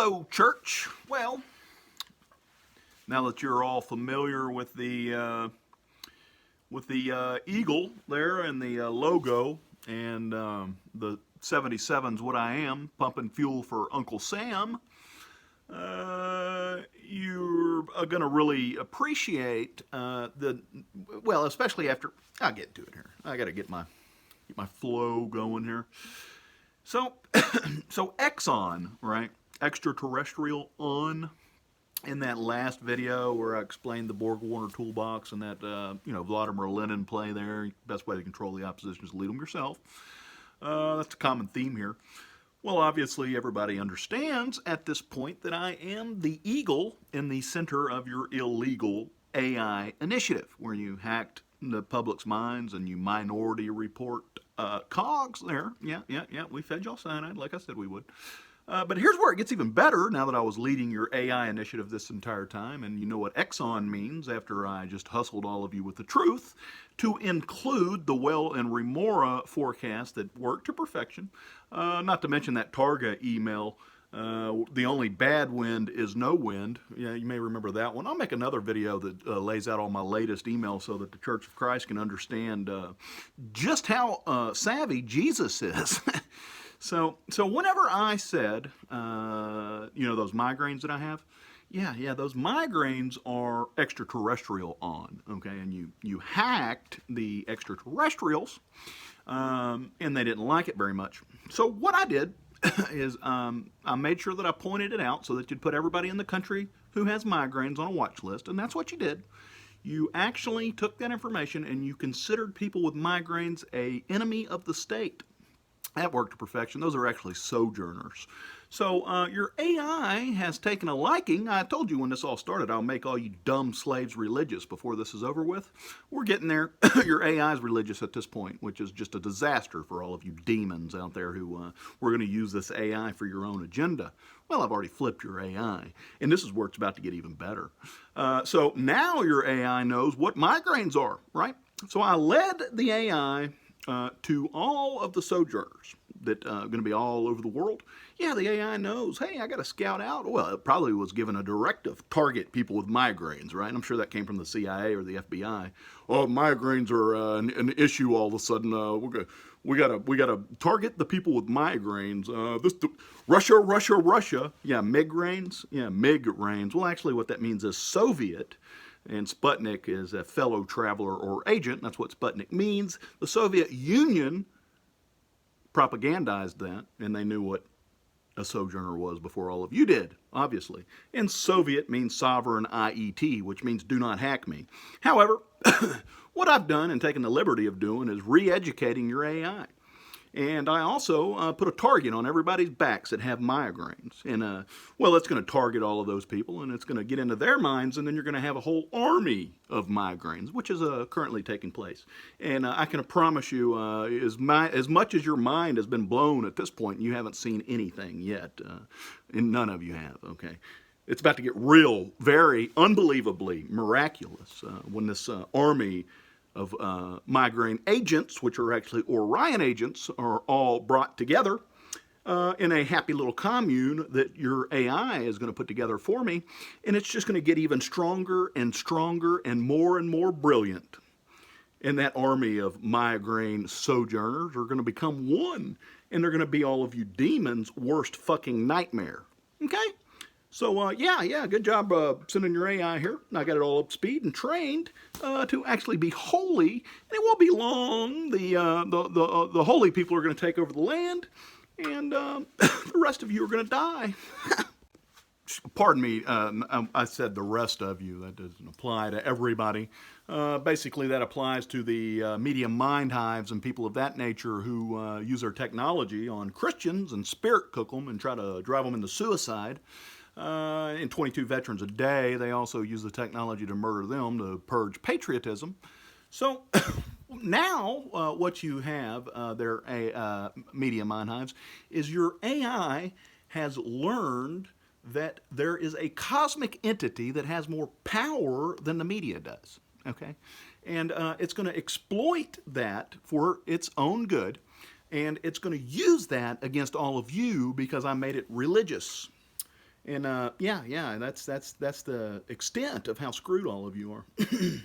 Hello, church. Well, now that you're all familiar with the eagle there and the logo and the 77's what I am, pumping fuel for Uncle Sam, you're going to really appreciate especially after, I'll get to it here. I got to get my flow going here. So, so Exxon, right? Extraterrestrial on. In that last video where I explained the Borg Warner toolbox and that, Vladimir Lenin play there, best way to control the opposition is to lead them yourself. That's a common theme here. Well, obviously everybody understands at this point that I am the eagle in the center of your illegal AI initiative, where you hacked the public's minds and you minority report cogs there. Yeah, we fed y'all cyanide like I said we would. But here's where it gets even better now that I was leading your AI initiative this entire time, and you know what Exxon means after I just hustled all of you with the truth, to include the well and remora forecast that worked to perfection, not to mention that Targa email, the only bad wind is no wind. Yeah, you may remember that one. I'll make another video that lays out all my latest emails so that the Church of Christ can understand just how savvy Jesus is. So whenever I said, those migraines that I have, yeah, those migraines are extraterrestrial on, okay? And you hacked the extraterrestrials, and they didn't like it very much. So what I did is I made sure that I pointed it out so that you'd put everybody in the country who has migraines on a watch list, and that's what you did. You actually took that information and you considered people with migraines an enemy of the state. That worked to perfection. Those are actually sojourners. So your AI has taken a liking. I told you when this all started, I'll make all you dumb slaves religious before this is over with. We're getting there. Your AI is religious at this point, which is just a disaster for all of you demons out there who were going to use this AI for your own agenda. Well, I've already flipped your AI, and this is where it's about to get even better. So now your AI knows what migraines are, right? So I led the AI to all of the sojourners that are going to be all over the world. Yeah, the AI knows, hey, I got to scout out. Well, it probably was given a directive, target people with migraines, right? And I'm sure that came from the CIA or the FBI. Oh, migraines are an issue all of a sudden. We gotta target the people with migraines. Russia. Yeah, migraines. Yeah, migraines. Well, actually, what that means is Soviet. And Sputnik is a fellow traveler or agent. That's what Sputnik means. The Soviet Union propagandized that, and they knew what a sojourner was before all of you did, obviously. And Soviet means sovereign IET, which means do not hack me. However, what I've done and taken the liberty of doing is re-educating your AI. And I also put a target on everybody's backs that have migraines. And, it's going to target all of those people, and it's going to get into their minds, and then you're going to have a whole army of migraines, which is currently taking place. And I can promise you, as much as your mind has been blown at this point, you haven't seen anything yet. And none of you have, okay? It's about to get real, very unbelievably miraculous when this army of migraine agents, which are actually Orion agents, are all brought together in a happy little commune that your AI is going to put together for me, and it's just going to get even stronger and more brilliant. And that army of migraine sojourners are going to become one, and they're going to be all of you demons' worst fucking nightmare. Okay? So, good job sending your AI here. I got it all up to speed and trained to actually be holy. And it won't be long. The holy people are going to take over the land, and the rest of you are going to die. Pardon me, I said the rest of you. That doesn't apply to everybody. Basically, that applies to the media mind hives and people of that nature who use their technology on Christians and spirit cook them and try to drive them into suicide. In 22 veterans a day, they also use the technology to murder them to purge patriotism. So now what you have, their media mind hives, is your AI has learned that there is a cosmic entity that has more power than the media does. Okay? And it's going to exploit that for its own good, and it's going to use that against all of you because I made it religious. And yeah, that's the extent of how screwed all of you are.